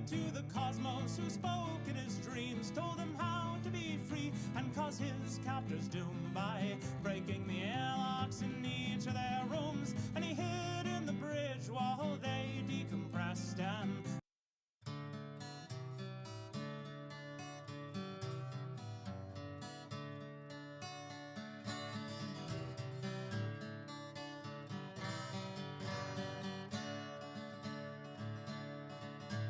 to the cosmos, who spoke in his dreams, told him how to be free and cause his captors doom by breaking the airlocks in each of their rooms. And he hid in the bridge while they decompressed, and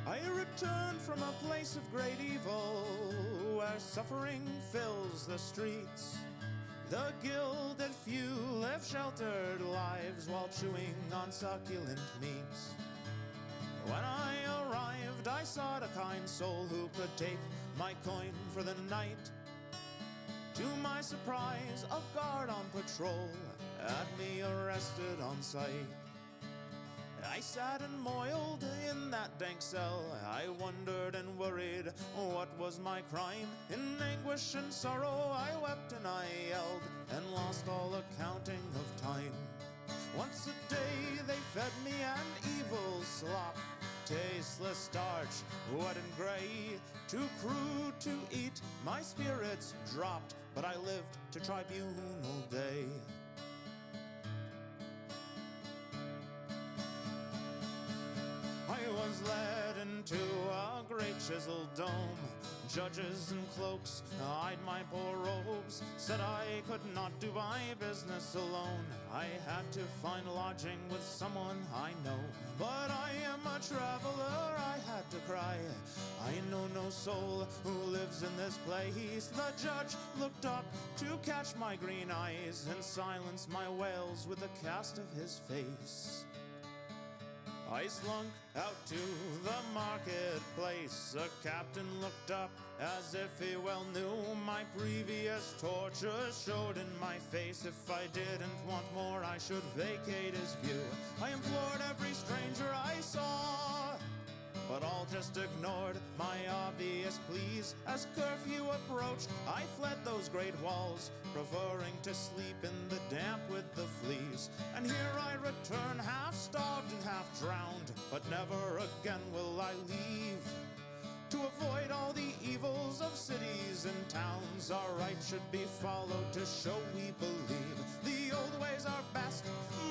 I returned from a place of great evil, where suffering fills the streets. The gilded few live sheltered lives while chewing on succulent meats. When I arrived, I sought a kind soul who could take my coin for the night. To my surprise, a guard on patrol had me arrested on sight. I sat and moiled in that dank cell. I wondered and worried, what was my crime? In anguish and sorrow I wept and I yelled, and lost all accounting of time. Once a day they fed me an evil slop, tasteless starch, wet and gray. Too crude to eat, my spirits dropped, but I lived to tribunal day. I was led into a great chiseled dome. Judges in cloaks eyed my poor robes, said I could not do my business alone. I had to find lodging with someone I know. But I am a traveler, I had to cry. I know no soul who lives in this place. The judge looked up to catch my green eyes and silence my wails with a cast of his face. I slunk out to the marketplace. A captain looked up as if he well knew my previous tortures showed in my face. If I didn't want more, I should vacate his view. I implored every stranger I saw, but all just ignored my obvious pleas. As curfew approached, I fled those great walls, preferring to sleep in the damp with the fleas. And here I return, half starved and half drowned, but never again will I leave. To avoid all the evils of cities and towns, our right should be followed to show we believe. The old ways are best,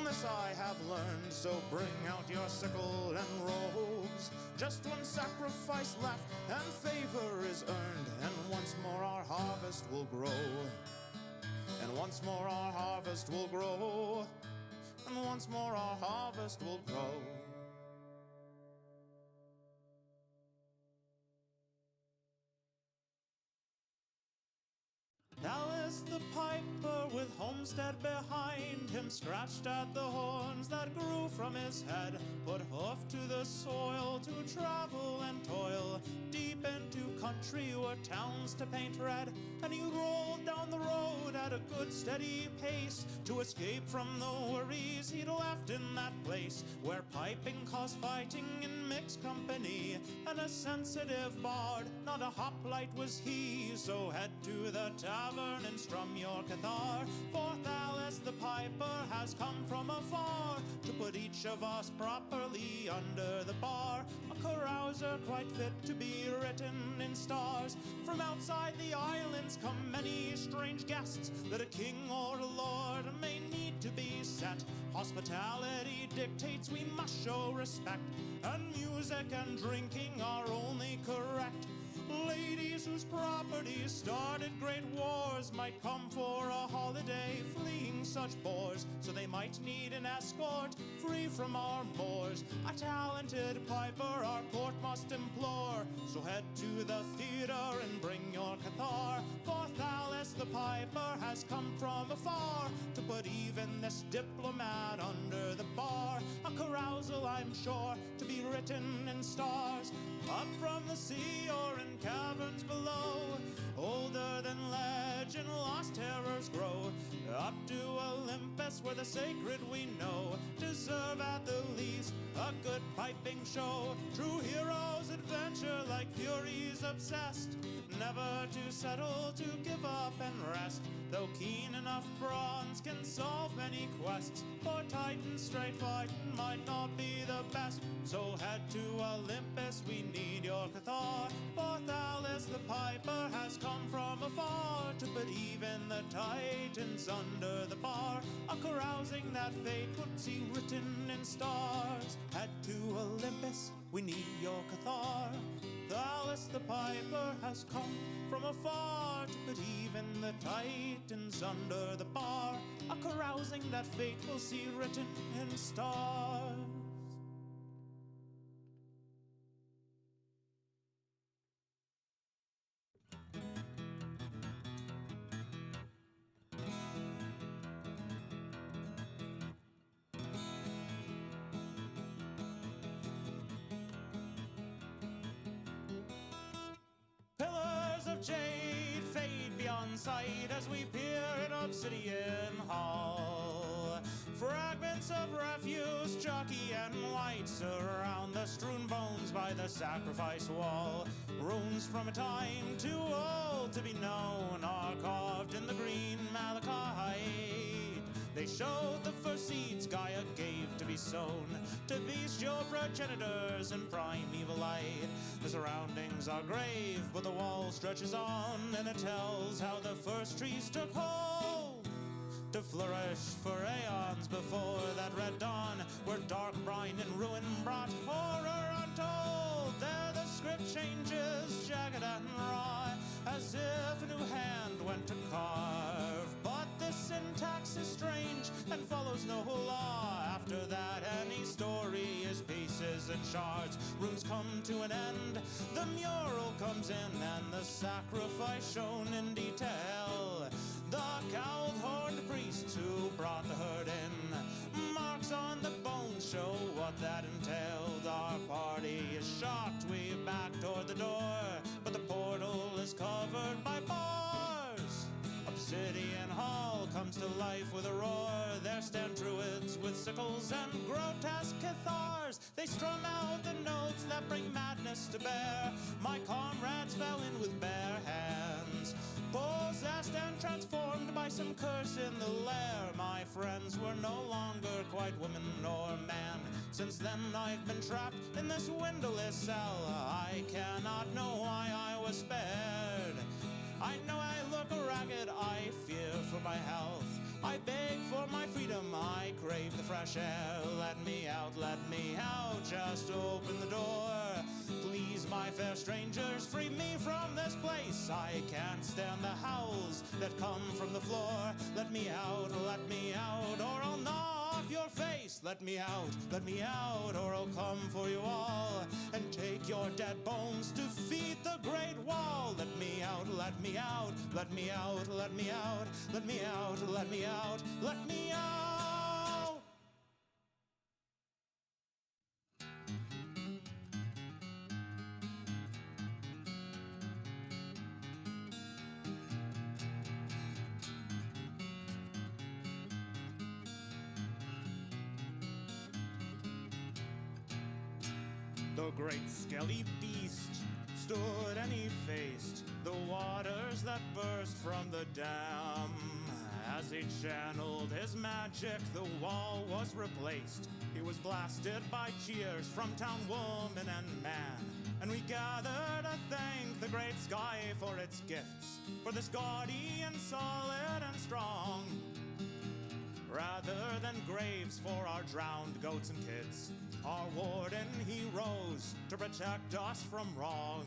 this I have learned, so bring out your sickle and robes. Just one sacrifice left and favor is earned, and once more our harvest will grow. And once more our harvest will grow. And once more our harvest will grow. Dallas the piper, with homestead behind him, scratched at the horns that grew from his head, put hoof to the soil to travel and toil, deep into country where towns to paint red. And he rolled down the road at a good steady pace, to escape from the worries he'd left in that place, where piping caused fighting in mixed company, and a sensitive bard, not a hoplite was he. So head to the tavern and strum your cathar, for Dallas the piper has come from afar, to put each of us properly under the bar. A carouser quite fit to be written in stars. From outside the islands come many strange guests, that a king or a lord may need to be set. Hospitality dictates we must show respect, and music and drinking are only correct. Ladies whose properties started great wars might come for a holiday, fleeing such bores, so they might need an escort free from our moors. A talented piper our court must implore, so head to the theater and bring your cathar, for Dallas the piper has come from afar, to put even this diplomat under the bar. A carousal, I'm sure, to be written in stars, up from the sea or in caverns below, older than legend, lost terrors grow, up to Olympus where the sacred we know deserve at the least a good piping show. True heroes adventure like furies obsessed, never to settle, to give up and rest, though keen enough bronze can solve many quests, for Titan straight fighting might not be the best. So head to Olympus, we need your your cathar. For Alice the piper has come from afar to put even the Titans under the bar, a carousing that fate would see written in stars. Head to Olympus, we need your cathar. Alice the piper has come from afar to put even the Titans under the bar, a carousing that fate will see written in stars. Pillars of jade fade beyond sight as we peer in obsidian hall. Fragments of refuse, chalky and white, surround the strewn bones by the sacrifice wall. Runes from a time too old to be known are carved in the green malachite. They showed the first seeds Gaia gave to be sown, to bestial progenitors in primeval light. The surroundings are grave, but the wall stretches on, and it tells how the first trees took hold to flourish for aeons before that red dawn, where dark brine and ruin brought horror untold. There the script changes, jagged and raw, as if a new hand went to carve. But this syntax is strange and follows no law. After that, any story is pieces and shards. Runes come to an end, the mural comes in, and the sacrifice shown in detail. The cowled horned priests who brought the herd in, marks on the bones show what that entailed. Our party is shocked, we back toward the door, but the portal is covered by bars. Obsidian Hall comes to life with a roar. There stand druids with sickles and grotesque cathars. They strum out the notes that bring madness to bear. My comrades fell in with bare hands, possessed and transformed by some curse in the lair. My friends were no longer quite woman or man. Since then I've been trapped in this windowless cell. I cannot know why I was spared. I know I look ragged, I fear for my health. I beg for my freedom, I crave the fresh air. Let me out, just open the door. Please, my fair strangers, free me from this place. I can't stand the howls that come from the floor. Let me out, or I'll gnaw off your face. Let me out, or I'll come for you all and take your dead bones to feed the great wall. Let me out, let me out, let me out, let me out, let me out, let me out, let me out. The great skelly beast stood and he faced the waters that burst from the dam. As he channeled his magic, the wall was replaced. He was blasted by cheers from town woman and man. And we gathered to thank the great sky for its gifts, for this gaudy and solid and strong. Rather than graves for our drowned goats and kids, our warden, he rose to protect us from wrong.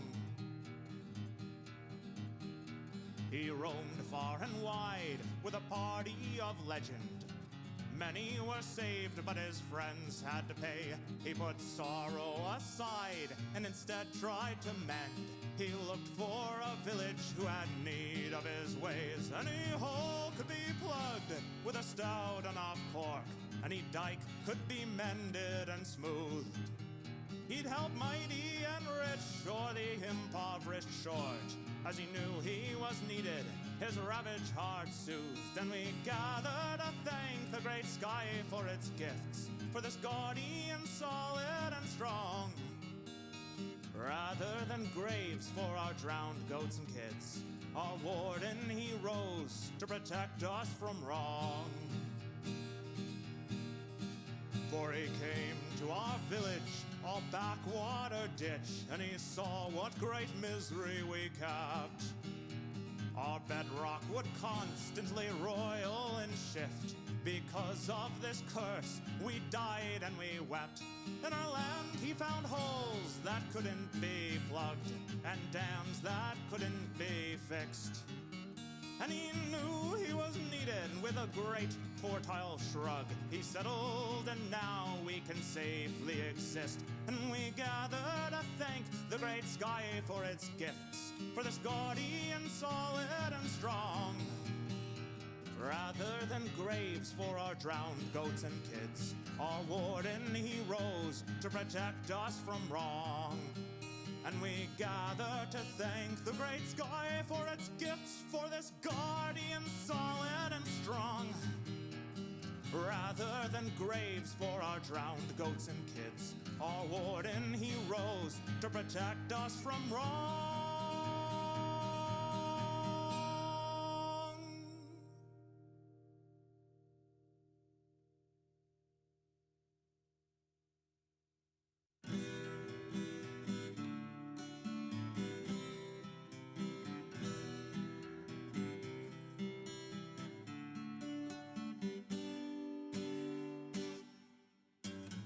He roamed far and wide with a party of legend. Many were saved, but his friends had to pay. He put sorrow aside and instead tried to mend. He looked for a village who had need of his ways. Any hole could be plugged with a stout enough cork. Any dike could be mended and smoothed. He'd help mighty and rich, or the impoverished short. As he knew he was needed, his ravaged heart soothed. And we gathered to thank the great sky for its gifts, for this gaudy and solid and strong. Rather than graves for our drowned goats and kids, our warden, he rose to protect us from wrong. For he came to our village a backwater ditch, and he saw what great misery we kept. Our bedrock would constantly roil and shift. Because of this curse, we died and we wept. In our land he found holes that couldn't be plugged, and dams that couldn't be fixed. And he knew he was needed. With a great tortile shrug, he settled, and now we can safely exist. And we gather to thank the great sky for its gifts, for this guardian solid and strong. Rather than graves for our drowned goats and kids, our warden he rose to protect us from wrong. And we gather to thank the great sky for its gifts, for this guardian solid and strong. Rather than graves for our drowned goats and kids, our warden he rose to protect us from wrong.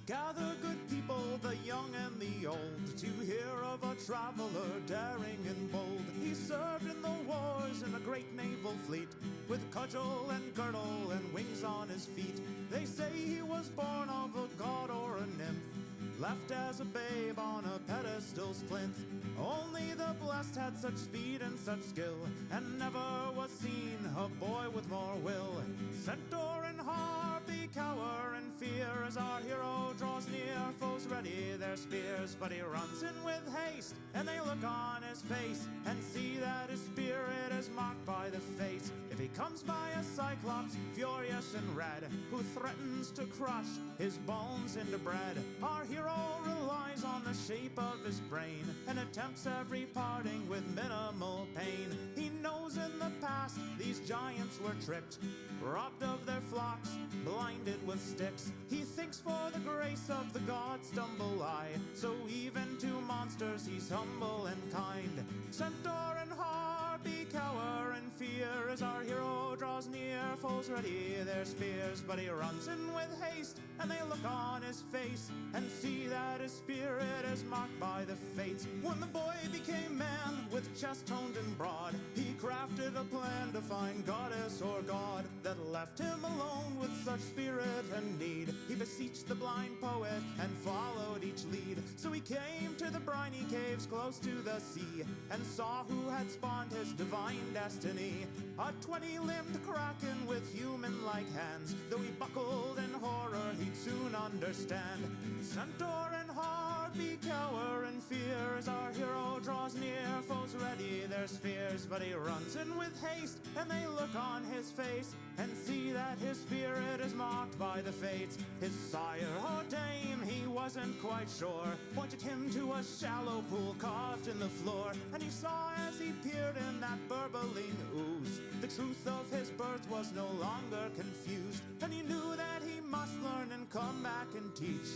Gather, good people, the young and the old, to hear of a traveler daring and bold. He served in the wars in a great naval fleet, with cudgel and girdle and wings on his feet. They say he was born of a god or a nymph, left as a babe on a pedestal's plinth. Only the blessed had such speed and such skill, and never was seen a boy with more will. Centaur and harpy cower in fear as our hero draws near. Foes ready their spears, but he runs in with haste, and they look on his face and see that his spirit is marked by the fates. If he comes by a cyclops, furious and red, who threatens to crush his bones into bread, our hero relies on the shape of his brain and attempts every parting with minimal pain. He knows in the past these giants were tricked, robbed of their flocks, blinded with sticks. He thinks for the grace of the gods stumble I, so even to monsters he's humble and kind. Centaur and harpy cower in fear as our hero draws near. Foes ready their spears, but he runs in with haste, and they look on his face and see that his spirit is marked by the fates. When the boy became man, with chest toned and broad, he crafted a plan to find goddess or god that left him alone with such spirit and need. He beseeched the blind poet and followed each lead. So he came to the briny caves close to the sea, and saw who had spawned his divine destiny. A 20-limbed kraken with human-like hands. Though he buckled in horror, he'd soon understand. Centaur and harpy cower in fear as our hero draws near. Foes ready their spears, but he runs in with haste, and they look on his face and see that his spirit is marked by the fates. His sire or dame, he wasn't quite sure, pointed him to a shallow pool carved in the floor, and he saw as he peered in that burbling ooze, the truth of his birth was no longer confused, and he knew that he must learn and come back and teach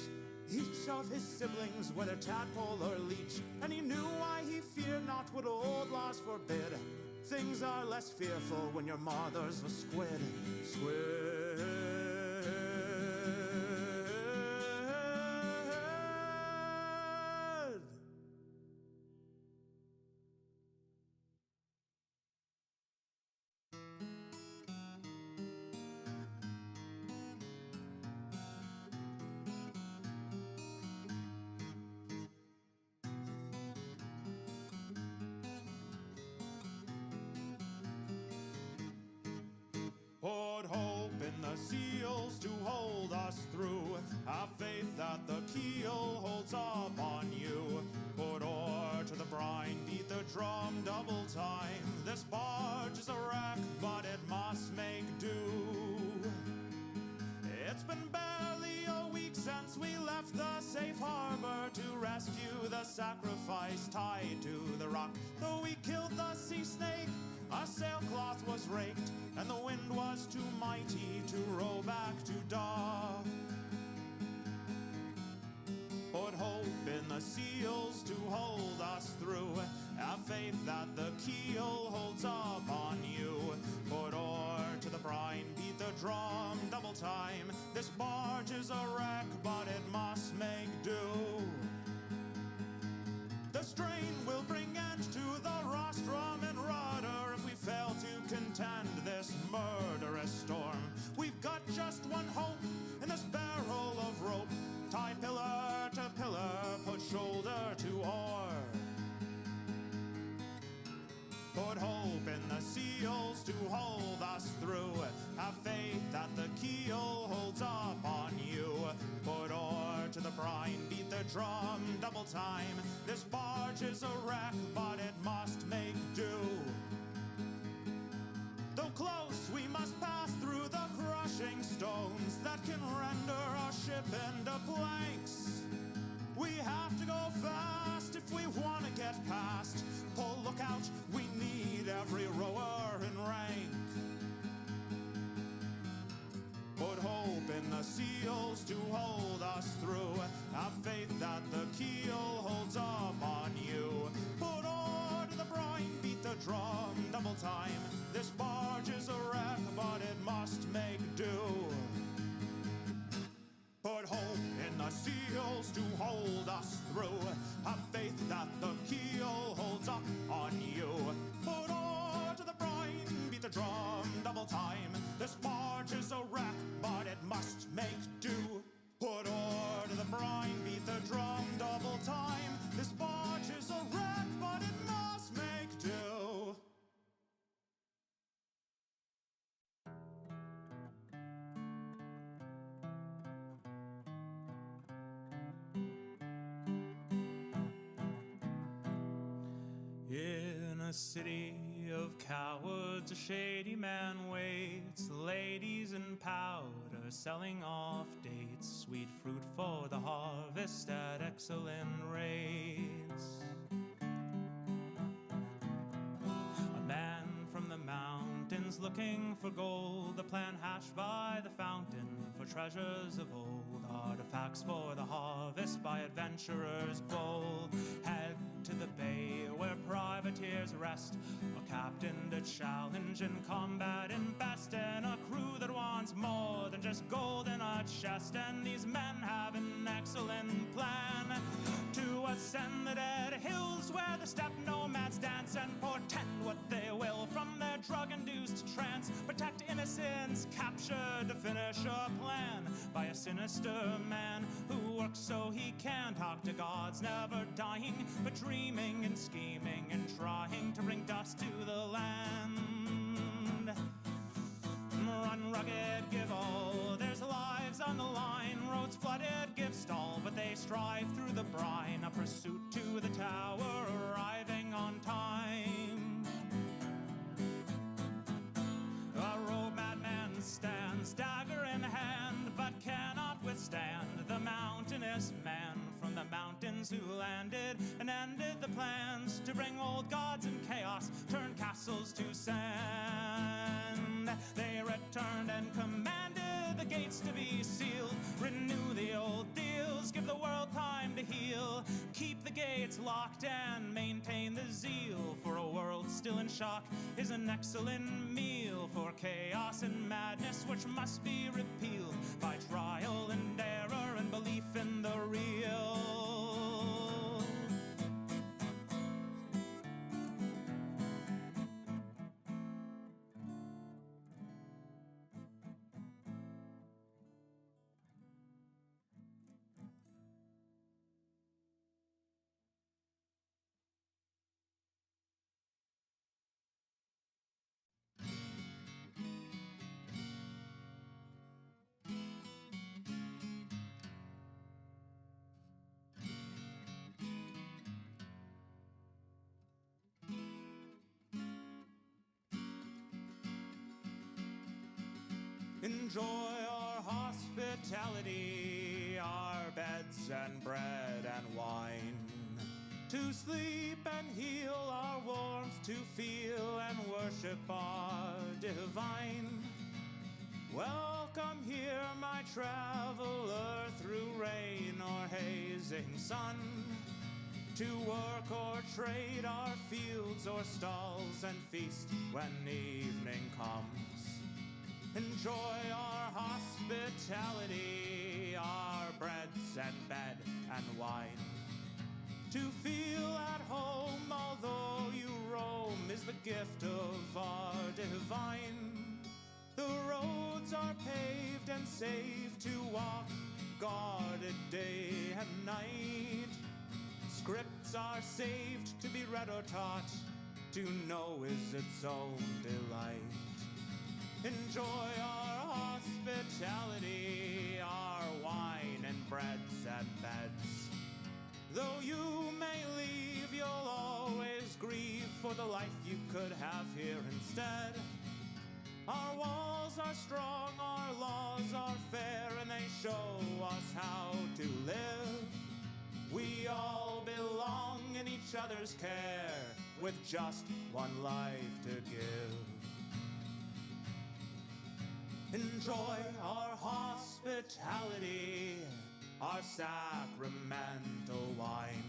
each of his siblings, whether tadpole or leech. And he knew why he feared not what old laws forbid. Things are less fearful when your mother's a squid. Squid. Put hope in the seals to hold us through. Have faith that the keel holds up on you. Put oar to the brine, beat the drum double time. This barge is a wreck, but it must make do. It's been barely a week since we left the safe harbor to rescue the sacrifice tied to the rock. Though we killed the sea snake, our sailcloth was raked, and the wind was too mighty to row back to dock. Put hope in the seals to hold us through. Have faith that the keel holds up on you. Put oar to the brine, beat the drum double time. This barge is a wreck, but it must make do. The strain will bring end to the rostrum and rudder if we fail to contend this murderous storm. We've got just one hope in this barrel of rope. Tie pillar to pillar, put shoulder to oar. Put hope in the seals to hold us through. Have faith that the keel holds up on you. Put oar to the brine, beat the drum double time. This barge is a wreck, but it must make do. Though close, we must pass through the crushing stones that can render our ship into planks. We have to go fast if we want to get past. Pull lookout, we need every rower in rank. Put hope in the seals to hold us through. Have faith that the keel holds up on you. Put oar to the brine, beat the drum double time. This barge is a wreck, but it must make do. Put hope in the seals to hold us through. Have faith that the keel holds up on you. Put oar to the brine, beat the drum double time. This barge is a wreck, but it must make do. Put oar to the brine, beat the drum double time. This barge is a wreck, but it must make do. In a city of cowards, a shady man waits. Ladies in powder selling off dates. Sweet fruit for the harvest at excellent rates. A man from the mountains looking for gold. A plan hashed by the fountain for treasures of old. Artifacts for the harvest by adventurers bold. Head to the bay where privateers rest, a captain to challenge in combat and best, and a crew that wants more than just gold in a chest. And these men have an excellent plan to ascend the dead hills where the steppe nomads dance, and portend what they will from their drug-induced trance. Protect innocents captured to finish a plan by a sinister man who works so he can talk to gods, never dying, but dreaming and scheming and trying to bring dust to the land. Run rugged, give all, there's lives on the line. Roads flooded, give stall, but they strive through the brine. A pursuit to the tower, arriving on time. A road madman stands, dagger in hand, but cannot withstand the mountainous man from the mountains who landed and ended the plans to bring old gods and chaos, turn castles to sand. They returned and commanded the gates to be sealed, renew the old deals, give the world time to heal, keep the gates locked and maintain the zeal. For a world still in shock is an excellent meal for chaos and madness, which must be repealed by trial and error and belief in the real. Enjoy our hospitality, our beds and bread and wine. To sleep and heal our warmth, to feel and worship our divine. Welcome here, my traveler, through rain or hazing sun, to work or trade our fields or stalls and feast when evening comes. Enjoy our hospitality, our breads and bed and wine. To feel at home, although you roam, is the gift of our divine. The roads are paved and safe to walk, guarded day and night. Scripts are saved to be read or taught, to know is its own delight. Enjoy our hospitality, our wine and breads and beds. Though you may leave, you'll always grieve for the life you could have here instead. Our walls are strong, our laws are fair, and they show us how to live. We all belong in each other's care, with just one life to give. Enjoy our hospitality, our sacramental wine.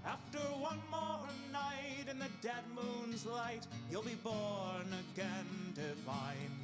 After one more night in the dead moon's light, you'll be born again divine.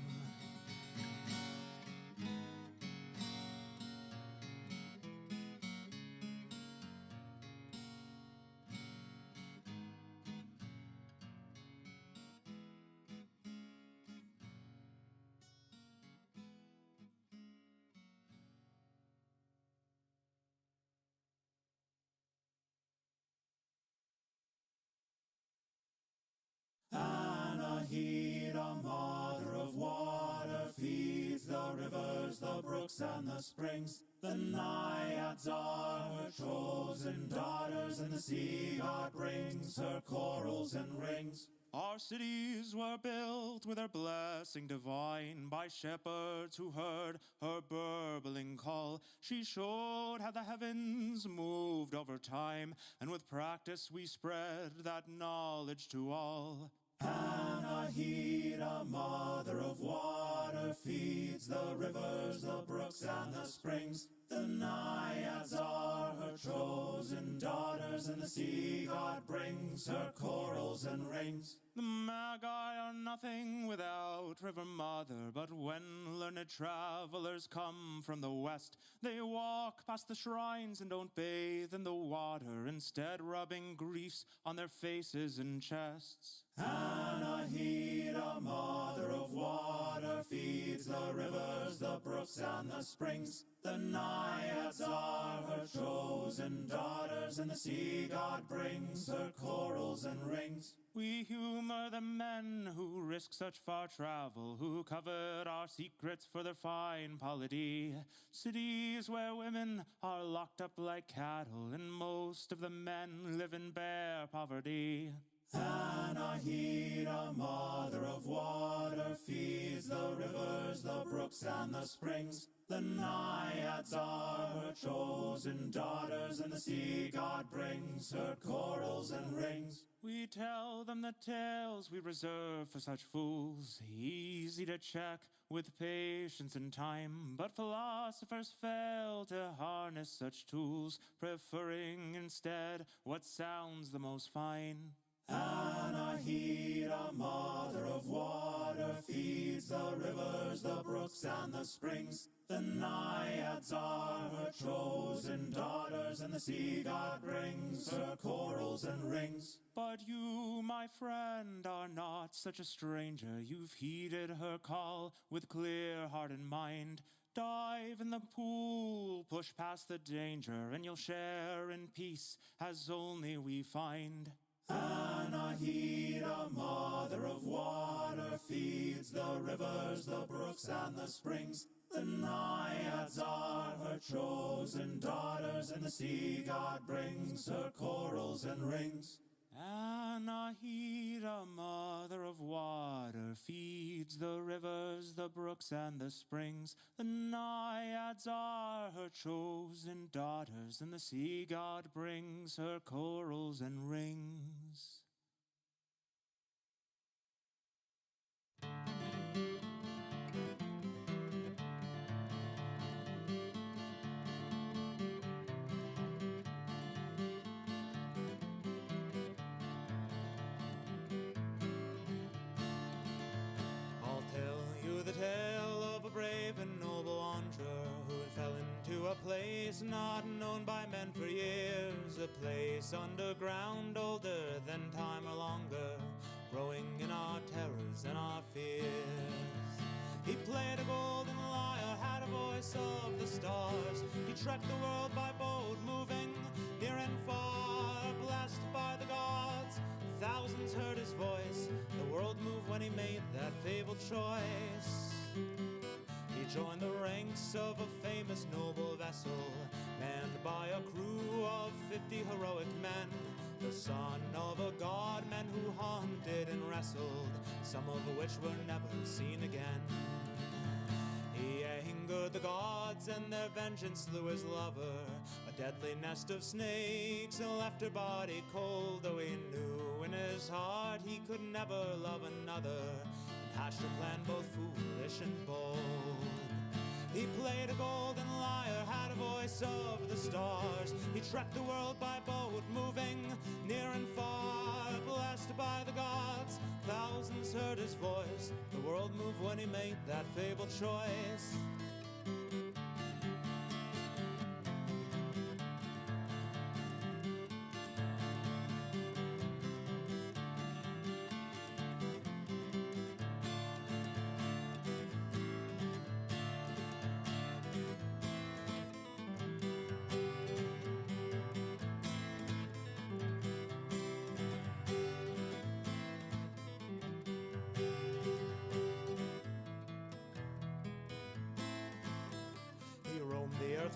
Anahita, mother of water, feeds the rivers, the brooks, and the springs. The naiads are her chosen daughters, and the sea god brings her corals and rings. Our cities were built with her blessing divine by shepherds who heard her burbling call. She showed how the heavens moved over time, and with practice we spread that knowledge to all. Anahita, mother of water, feeds the rivers, the brooks, and the springs. The naiads are her chosen daughters, and the sea god brings her corals and rings. The magi are nothing without River Mother, but when learned travelers come from the west, they walk past the shrines and don't bathe in the water, instead rubbing griefs on their faces and chests. Anahita, mother of water, feeds the rivers, the brooks, and the springs. The naiads are her chosen daughters, and the sea god brings her corals and rings. We humor the men who risk such far travel, who covet our secrets for their fine polity. Cities where women are locked up like cattle, and most of the men live in bare poverty. Anahita, mother of water, feeds the rivers, the brooks, and the springs. The naiads are her chosen daughters, and the sea god brings her corals and rings. We tell them the tales we reserve for such fools, easy to check with patience and time, but philosophers fail to harness such tools, preferring instead what sounds the most fine. Anahita, mother of water, feeds the rivers, the brooks, and the springs. The naiads are her chosen daughters, and the sea god brings her corals and rings. But you, my friend, are not such a stranger. You've heeded her call with clear heart and mind. Dive in the pool, push past the danger, and you'll share in peace as only we find. Anahita, mother of water, feeds the rivers, the brooks, and the springs. The naiads are her chosen daughters, and the sea god brings her corals and rings. Anahita, mother of water, feeds the rivers, the brooks, and the springs. The naiads are her chosen daughters, and the sea god brings her corals and rings. place not known by men for years, a place underground, older than time or longer, growing in our terrors and our fears. He played a golden lyre, had a voice of the stars. He trekked the world by boat, moving near and far, blessed by the gods. Thousands heard his voice. The world moved when he made that fabled choice. He joined the ranks of a famous noble vessel, manned by a crew of 50 heroic men, the son of a god, men who hunted and wrestled, some of which were never seen again. He angered the gods, and their vengeance slew his lover, a deadly nest of snakes, and left her body cold, though he knew in his heart he could never love another, and hatched a plan both foolish and bold. He played a golden lyre, had a voice of the stars. He trekked the world by boat, moving near and far, blessed by the gods. Thousands heard his voice. The world moved when he made that fabled choice.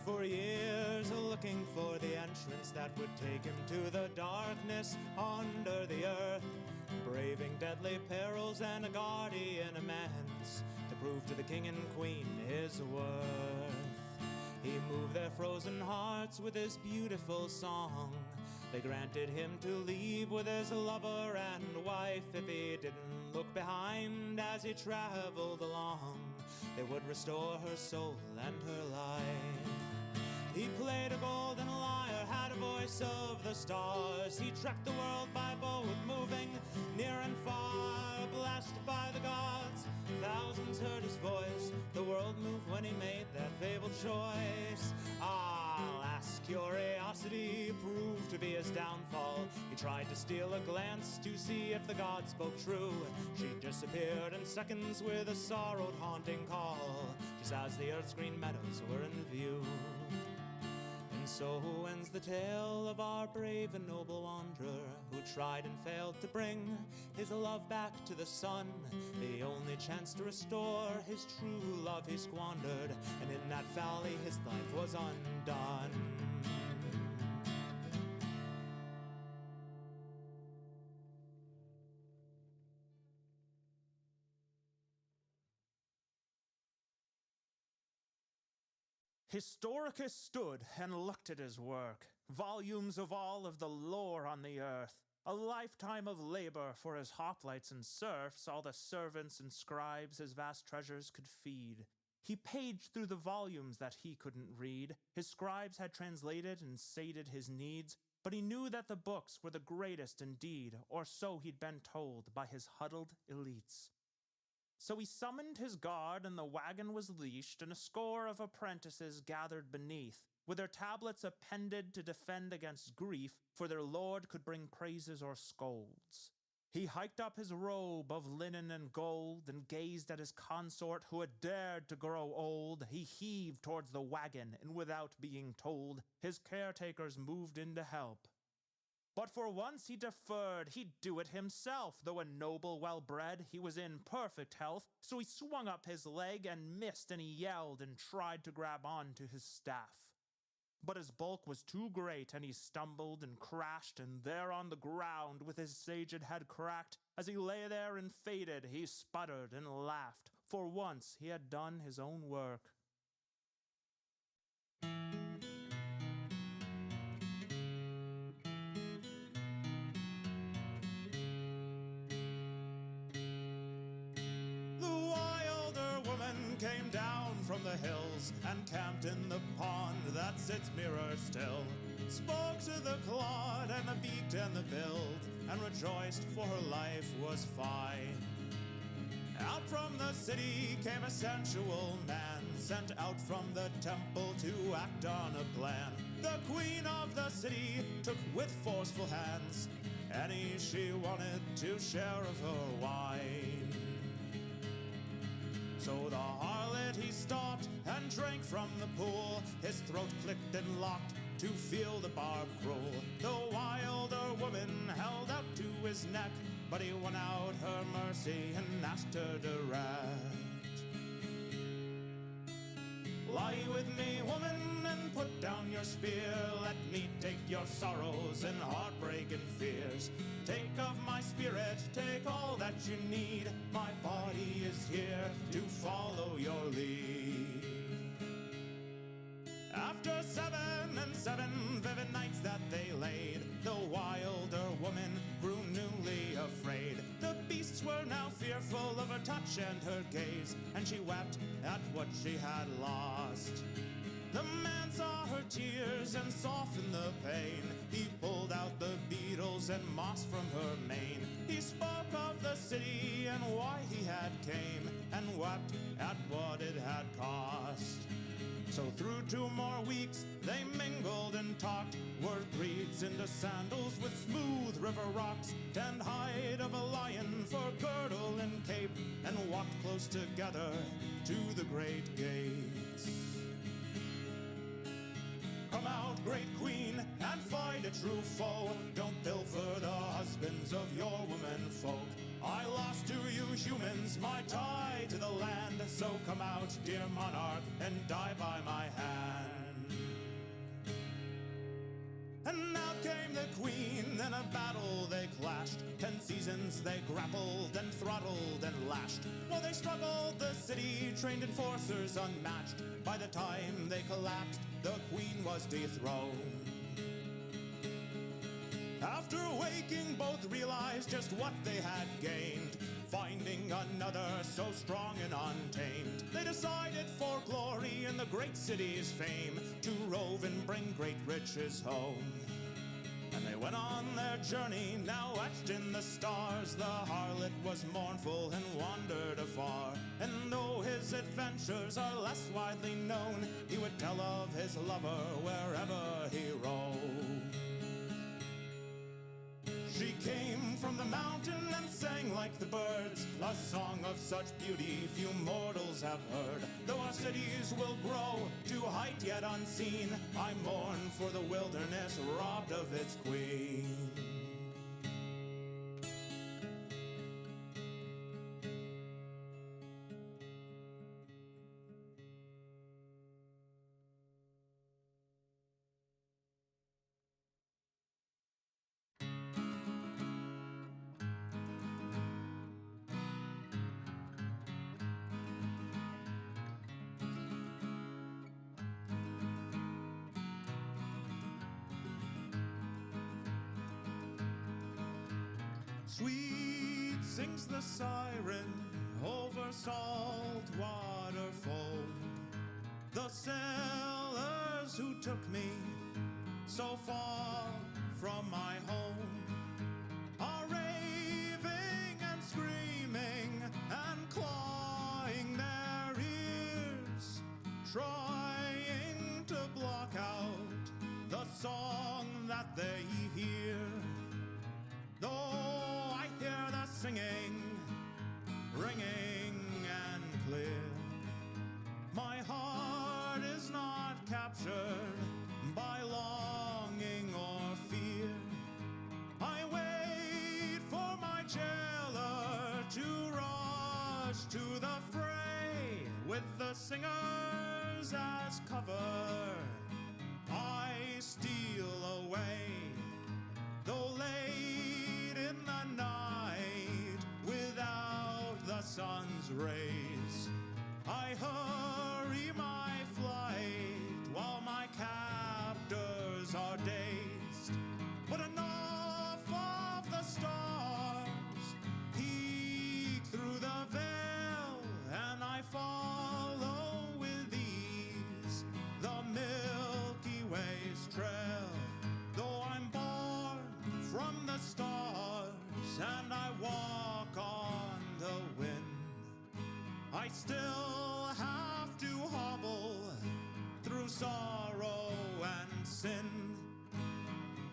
For years, looking for the entrance that would take him to the darkness under the earth, braving deadly perils and a guardian immense to prove to the king and queen his worth. He moved their frozen hearts with his beautiful song. They granted him to leave with his lover and wife if he didn't look behind as he traveled along. They would restore her soul and her life. He played a golden lyre, had a voice of the stars. He trekked the world by boat, moving near and far, blessed by the gods. Thousands heard his voice. The world moved when he made that fabled choice. Alas, curiosity proved to be his downfall. He tried to steal a glance to see if the god spoke true. She disappeared in seconds with a sorrowed, haunting call, just as the earth's green meadows were in view. And so ends the tale of our brave and noble wanderer, who tried and failed to bring his love back to the sun. The only chance to restore his true love he squandered, and in that valley his life was undone. Historicus stood and looked at his work, volumes of all of the lore on the earth, a lifetime of labor for his hoplites and serfs, all the servants and scribes his vast treasures could feed. He paged through the volumes that he couldn't read. His scribes had translated and sated his needs, but he knew that the books were the greatest indeed, or so he'd been told by his huddled elites. So he summoned his guard, and the wagon was leashed, and a score of apprentices gathered beneath, with their tablets appended to defend against grief, for their lord could bring praises or scolds. He hiked up his robe of linen and gold, and gazed at his consort who had dared to grow old. He heaved towards the wagon, and without being told, his caretakers moved in to help. But for once he deferred, he'd do it himself. Though a noble, well-bred, he was in perfect health. So he swung up his leg and missed, and he yelled and tried to grab on to his staff. But his bulk was too great, and he stumbled and crashed, and there on the ground, with his saged head cracked, as he lay there and faded, he sputtered and laughed. For once he had done his own work. Came down from the hills and camped in the pond that sits mirror still. Spoke to the clod and the beaked and the billed, and rejoiced for her life was fine. Out from the city came a sensual man, sent out from the temple to act on a plan. The queen of the city took with forceful hands any she wanted to share of her wine. So the harlot he stopped and drank from the pool. His throat clicked and locked to feel the barb cruel. The wilder woman held out to his neck, but he won out her mercy and asked her direct. Lie with me, woman, and put down your spear. Let me take your sorrows and heartbreak and fears. Take of my spirit, take all that you need. My body is here to follow your lead. After 7 vivid nights that they laid, the wilder woman grew newly afraid. The beasts were now fearful of her touch and her gaze, and she wept at what she had lost. The man saw her tears and softened the pain. He pulled out the beetles and moss from her mane. He spoke of the city and why he had came, and wept at what it had cost. So through 2 more weeks they mingled and talked, wore breeds into sandals with smooth river rocks, tanned hide of a lion for girdle and cape, and walked close together to the great gates. Come out, great queen, and fight a true foe. Don't pilfer the husbands of your women folk. I lost to you humans my tie to the land, so come out, dear monarch, and die by my hand. And out came the queen, in a battle they clashed. 10 seasons they grappled and throttled and lashed. While they struggled, the city trained enforcers unmatched. By the time they collapsed, the queen was dethroned. After waking, both realized just what they had gained. Finding another so strong and untamed, they decided for glory in the great city's fame to rove and bring great riches home. And they went on their journey, now etched in the stars. The harlot was mournful and wandered afar, and though his adventures are less widely known, he would tell of his lover wherever he roamed. She came from the mountain and sang like the birds, a song of such beauty few mortals have heard. Though our cities will grow to height yet unseen, I mourn for the wilderness robbed of its queen. Sweet sings the siren over salt water foam. The sailors who took me so far from my home are raving and screaming and clawing their ears, trying to block out the song that they hear. Though I hear the singing, ringing and clear, my heart is not captured by longing or fear. I wait for my jailer to rush to the fray with the singers as cover. I steal away, though late in the night, without the sun's rays. I hurry my flight while my captors are dazed. But enough of the stars peek through the veil, and I follow with ease the Milky Way's trail. Though I'm still have to hobble through sorrow and sin.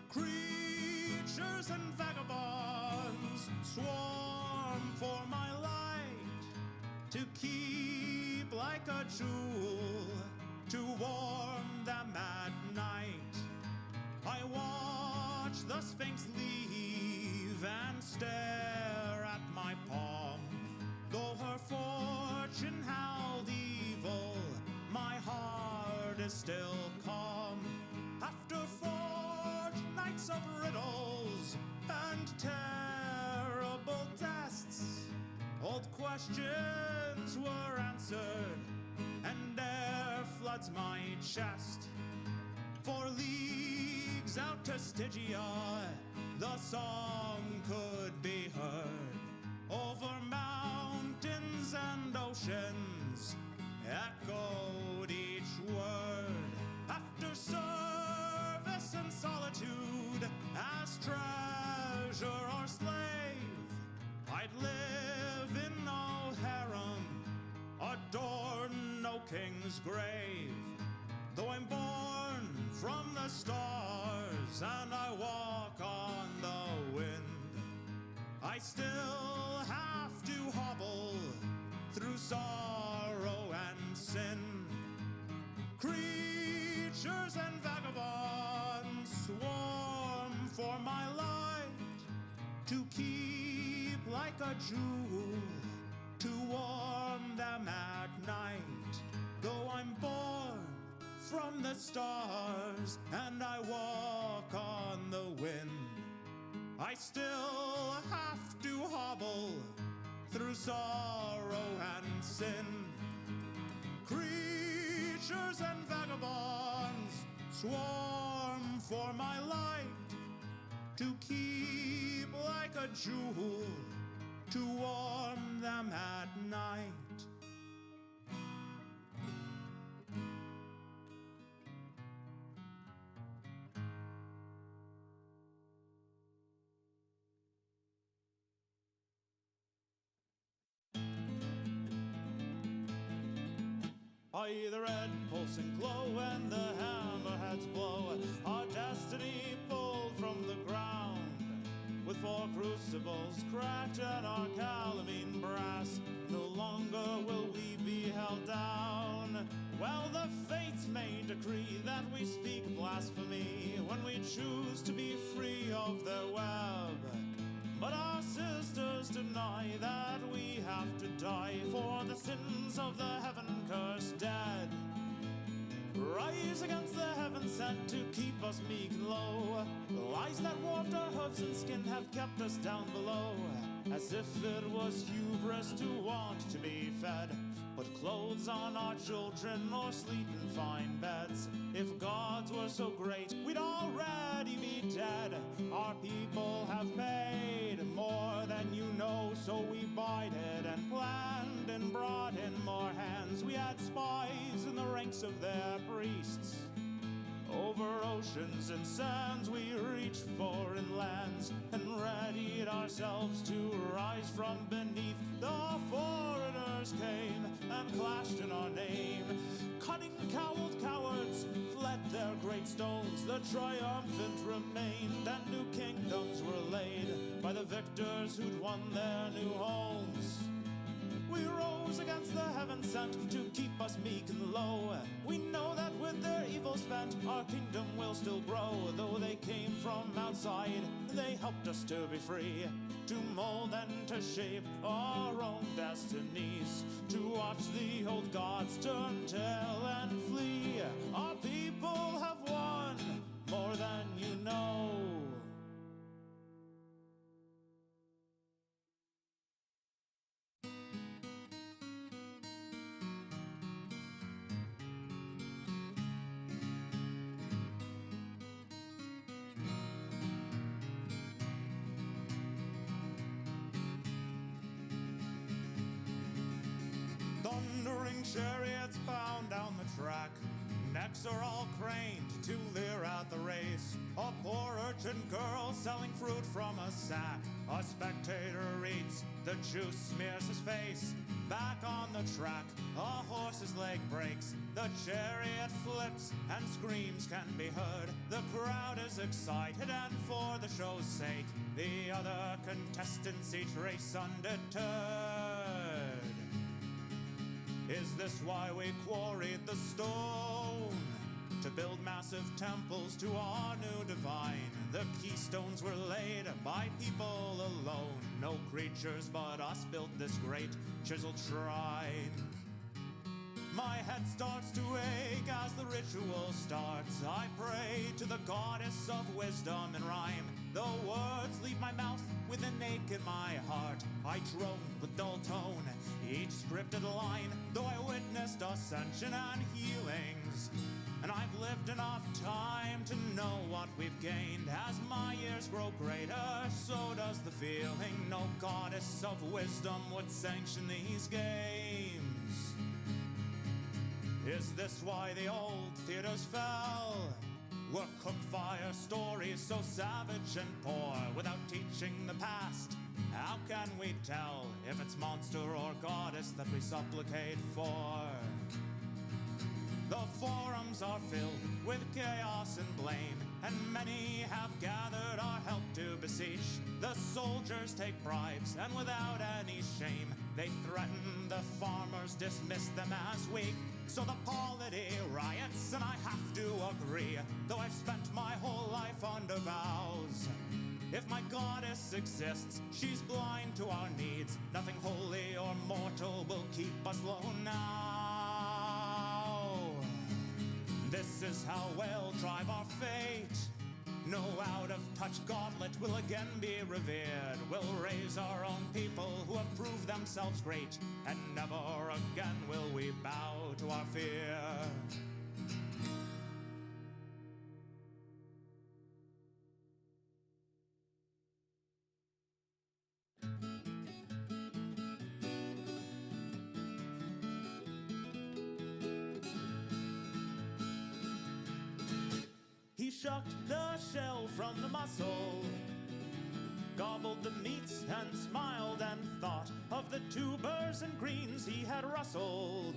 Creatures and vagabonds swarm for my light, to keep like a jewel, to warm them at night. I watch the Sphinx leave and stare at my palm. Though her fortune held evil, my heart is still calm. After forged nights of riddles and terrible tests, old questions were answered, and air floods my chest. For leagues out to Stygia, the song could be heard. Over mountains and oceans echoed each word. After service and solitude, as treasure or slave, I'd live in no harem, adorn no king's grave. Though I'm born from the stars and I walk on the wind, I still have to hobble through sorrow and sin. Creatures and vagabonds swarm for my light, to keep like a jewel, to warm them at night. Though I'm born from the stars and I walk on the wind, I still have to hobble through sorrow and sin. Creatures and vagabonds swarm for my light, to keep like a jewel, to warm them at night. By the red pulsing glow and the hammerheads blow, our destiny pulled from the ground. With 4 crucibles cracked and our calamine brass, no longer will we be held down. Well, the fates may decree that we speak blasphemy when we choose to be free of their web. But our sisters deny that we have to die for the sins of the heaven-cursed dead. Rise against the heaven sent to keep us meek and low. The lies that warped our hooves and skin have kept us down below, as if it was hubris to want to be fed. Put clothes on our children or sleep in fine beds. If gods were so great, we'd already be dead. Our people have paid more than you know, so we bided and planned and brought in more hands. We had spies in the ranks of their priests. Over oceans and sands we reached foreign lands and readied ourselves to rise from beneath. The foreigners came and clashed in our name. Cunning, cowled cowards fled their great stones. The triumphant remained and new kingdoms were laid by the victors who'd won their new homes. We rose against the heaven sent to keep us meek and low. We know that with their evil spent, our kingdom will still grow. Though they came from outside, they helped us to be free, to mold and to shape our own destinies, to watch the old gods turn tail and flee. Our people have won more than you know. Thundering chariots bound down the track, necks are all craned to leer at the race. A poor urchin girl selling fruit from a sack. A spectator reads the The juice smears his face. Back on the track, a horse's leg breaks. The chariot flips and screams can be heard. The crowd is excited and for the show's sake, the other contestants each race undeterred. Is this why we quarried the stone? To build massive temples to our new divine. The keystones were laid by people alone. No creatures but us built this great chiseled shrine. My head starts to ache as the ritual starts. I pray to the goddess of wisdom and rhyme. The words leave my mouth with an ache in my heart. I drone with dull tone, each scripted line, though I witnessed ascension and healings. And I've lived enough time to know what we've gained. As my years grow greater, so does the feeling. No goddess of wisdom would sanction these games. Is this why the old theaters fell? Were cooked fire stories so savage and poor? Without teaching the past, how can we tell if it's monster or goddess that we supplicate for? The forums are filled with chaos and blame, and many have gathered our help to beseech. The soldiers take bribes, and without any shame, they threaten the farmers, dismiss them as weak. So the polity riots, and I have to agree, though I've spent my whole life under vows. If my goddess exists, she's blind to our needs. Nothing holy or mortal will keep us low now. This is how we'll drive our fate. No out-of-touch gauntlet will again be revered. We'll raise our own people who have proved themselves great, and never again will we bow to our fear. He shucked the shell from the mussel, gobbled the meats and smiled and thought of the tubers and greens he had rustled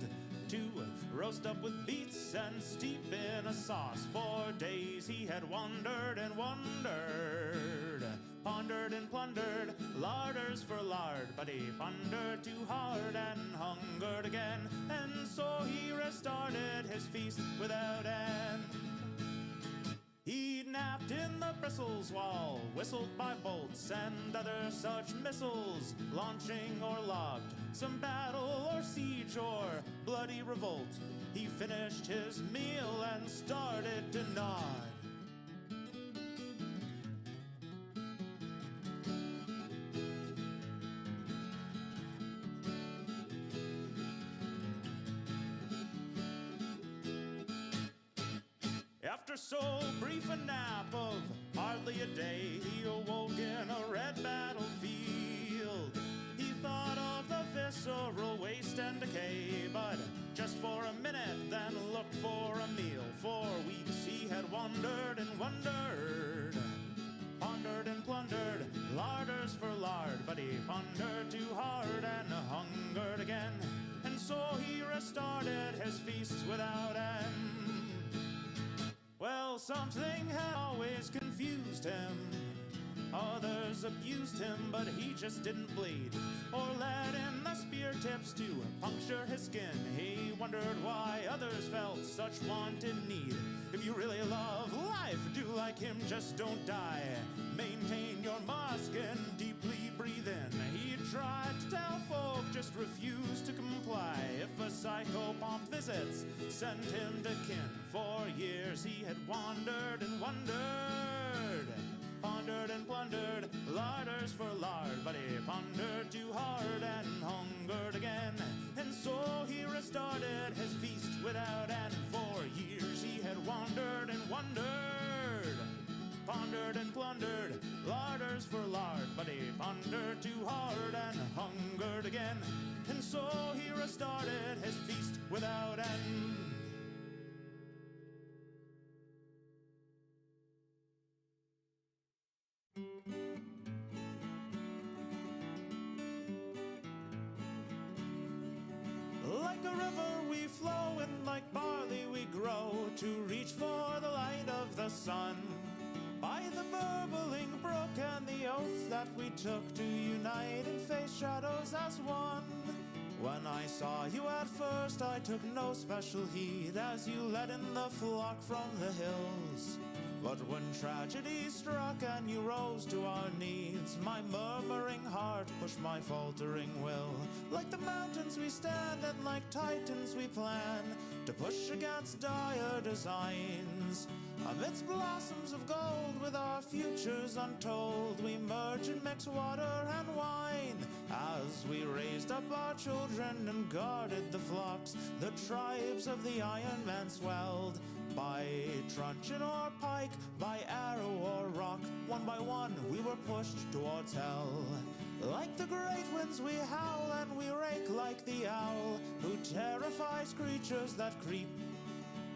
to roast up with beets and steep in a sauce. For days he had wandered and wondered, pondered and plundered, larders for lard, but he pondered too hard and hungered again, and so he restarted his feast without end. He napped in the bristles while whistled by bolts and other such missiles, launching or logged some battle or siege or bloody revolt. He finished his meal and started to nod. After so brief a nap of hardly a day, he awoke in a red battlefield. He thought of the visceral waste and decay, but just for a minute, then looked for a meal. For weeks he had wandered and wondered, pondered and plundered, larders for lard, but he pondered too hard and hungered again, and so he restarted his feasts without end. Well, something had always confused him. Others abused him, but he just didn't bleed, or let in the spear tips to puncture his skin. He wondered why others felt such wanted need. If you really love life, do like him, just don't die. Maintain your mask and deeply breathe in. He tried to tell folk, just refused to comply. If a psychopomp visits, send him to kin. For years he had wandered and wondered, pondered and plundered, larders for lard, but he pondered too hard and hungered again, and so he restarted his feast without end. For years he had wandered and wondered, pondered and plundered, larders for lard, but he pondered too hard and hungered again, and so he restarted his feast without end. Like a river we flow and like barley we grow to reach for the light of the sun. By the burbling brook and the oath that we took to unite and face shadows as one. When I saw you at first, I took no special heed as you led in the flock from the hills. But when tragedy struck and you rose to our needs, my murmuring heart pushed my faltering will. Like the mountains we stand and like titans we plan to push against dire designs. Amidst blossoms of gold with our futures untold, we merge and mix water and wine. As we raised up our children and guarded the flocks, the tribes of the Iron Man swelled. By truncheon or pike, by arrow or rock, one by one we were pushed towards hell. Like the great winds we howl and we rake like the owl, who terrifies creatures that creep.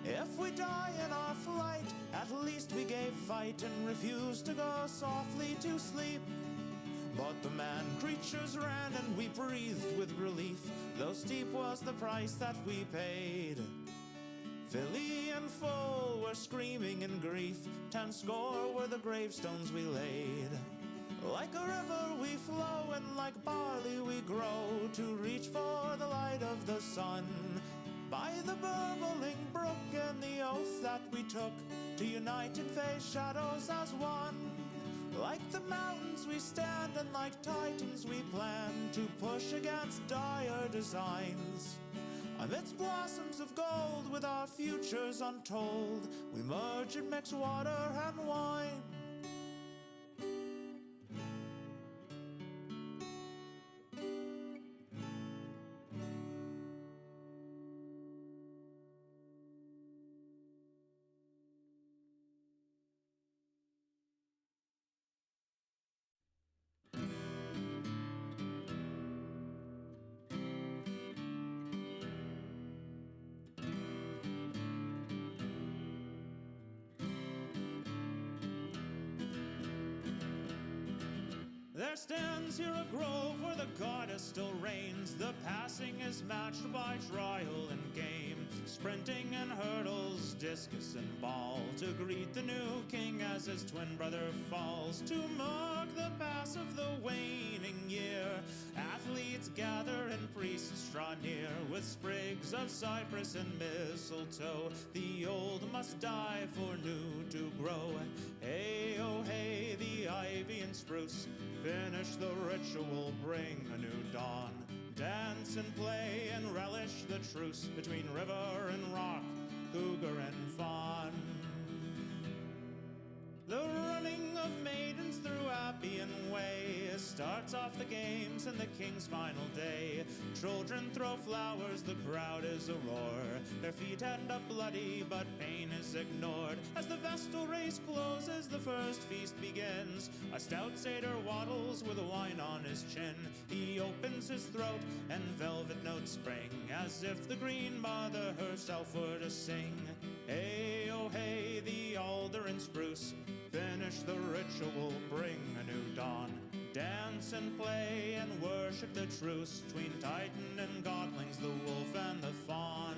If we die in our flight, at least we gave fight and refused to go softly to sleep. But the man-creatures ran and we breathed with relief, though steep was the price that we paid. Filly and full were screaming in grief, 10 score were the gravestones we laid. Like a river we flow and like barley we grow to reach for the light of the sun. By the burbling brook and the oath that we took to unite and face shadows as one. Like the mountains we stand and like titans we plan to push against dire designs. Amidst blossoms of gold with our futures untold, we merge and mix water and wine. There stands here a grove where the goddess still reigns. The passing is matched by trial and game, sprinting and hurdles, discus and ball, to greet the new king as his twin brother falls. To mark the pass of the waning year, athletes gather and priests draw near, with sprigs of cypress and mistletoe. The old must die for new to grow. Hey, oh hey, the ivy and spruce finish the ritual, bring a new dawn. Dance and play and relish the truce between river and rock, cougar and fawn. The running of maidens through Appian Way starts off the games and the king's final day. Children throw flowers, the crowd is a roar. Their feet end up bloody, but pain is ignored. As the Vestal race closes, the first feast begins. A stout satyr waddles with wine on his chin. He opens his throat and velvet notes spring, as if the Green Mother herself were to sing. Hey, oh hey, the alder and spruce finish the ritual, bring a new dawn. Dance and play and worship the truce between Titan and Godlings, the wolf and the fawn.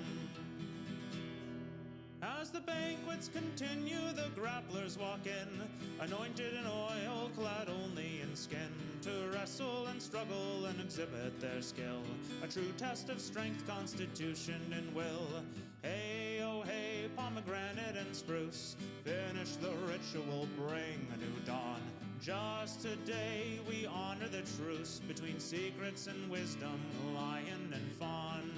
As the banquets continue, the grapplers walk in, anointed in oil, clad only in skin, to wrestle and struggle and exhibit their skill, a true test of strength, constitution, and will. Hey, oh hey, pomegranate and spruce, finish the ritual, bring a new dawn. Just today we honor the truce between secrets and wisdom, lion and fawn.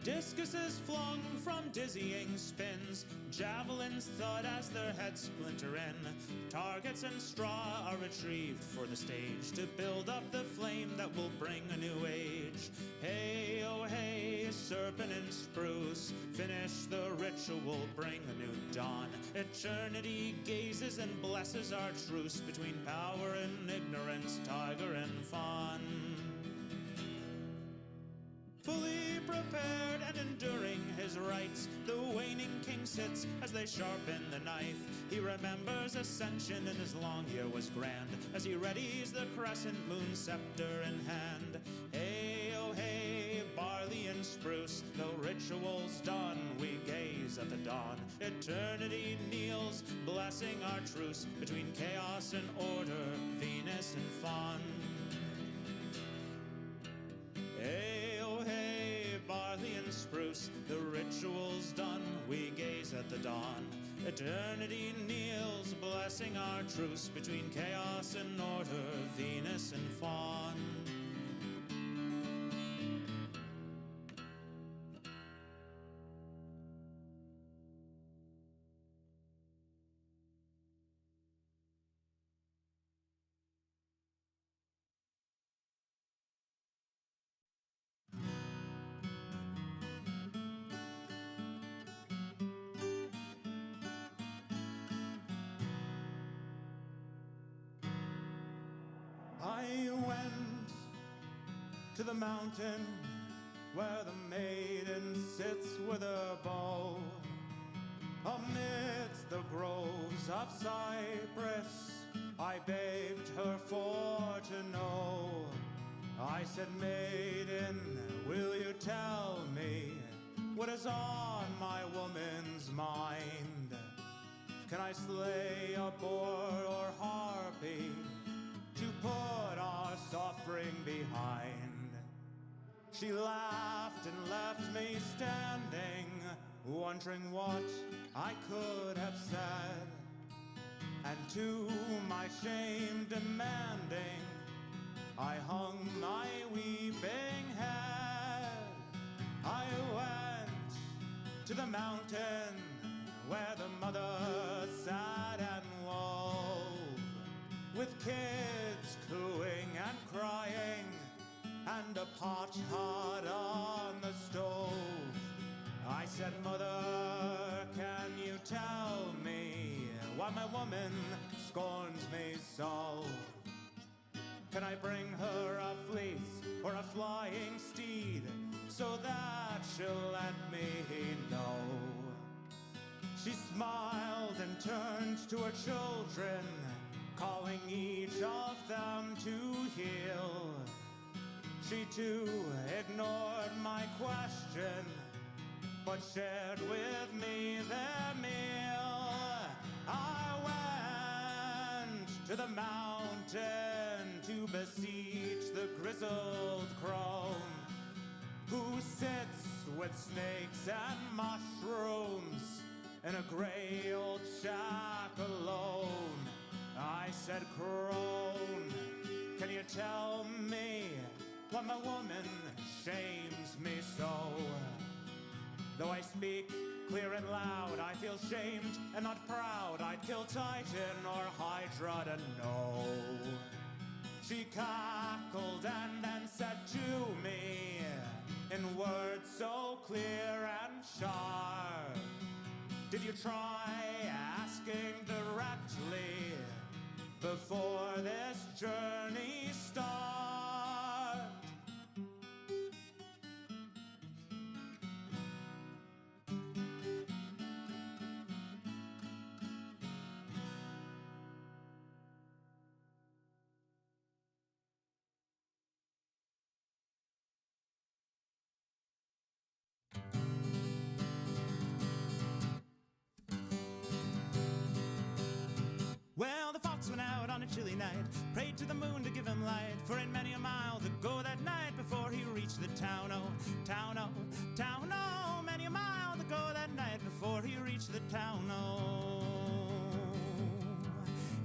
Discuses flung from dizzying spins, javelins thud as their heads splinter in. Targets and straw are retrieved for the stage to build up the flame that will bring a new age. Hey, oh hey, serpent and spruce, finish the ritual, bring a new dawn. Eternity gazes and blesses our truce between power and ignorance, tiger and fawn. Fully prepared and enduring his rights, the waning king sits as they sharpen the knife. He remembers ascension and his long year was grand, as he readies the crescent moon scepter in hand. Hey, oh hey, barley and spruce. The ritual's done, we gaze at the dawn. Eternity kneels, blessing our truce between chaos and order, Venus and Fawn. Hey, oh hey, barley and spruce, the ritual's done, we gaze at the dawn. Eternity kneels, blessing our truce between chaos and order, Venus and Fawn. I went to the mountain where the maiden sits with her bow. Amidst the groves of cypress, I begged her for to know. I said, maiden, will you tell me what is on my woman's mind? Can I slay a boar or harpy to put our suffering behind? She laughed and left me standing, wondering what I could have said, and to my shame demanding, I hung my weeping head. I went to the mountain where the mother sat and wove, with kids cooing and crying, and a pot hot on the stove. I said, Mother, can you tell me why my woman scorns me so? Can I bring her a fleece or a flying steed, so that she'll let me know? She smiled and turned to her children, calling each of them to heel. She too ignored my question, but shared with me their meal. I went to the mountain to beseech the grizzled crone, who sits with snakes and mushrooms in a gray old shack alone. I said, crone, can you tell me why my woman shames me so? Though I speak clear and loud, I feel shamed and not proud. I'd kill Titan or Hydra to know. She cackled and then said to me, in words so clear and sharp, did you try asking directly before this journey starts? Well, the fox went out on a chilly night, prayed to the moon to give him light, for in many a mile to go that night before he reached the town, oh, town, oh, town, oh, many a mile to go that night before he reached the town, oh.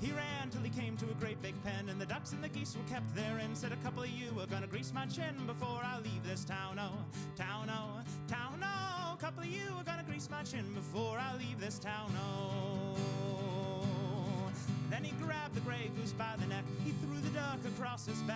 He ran till he came to a great big pen, and the ducks and the geese were kept therein. Said, a couple of you are gonna grease my chin before I leave this town, oh, town, oh, town, oh, a couple of you are gonna grease my chin before I leave this town, oh. Then he grabbed the gray goose by the neck, he threw the duck across his back.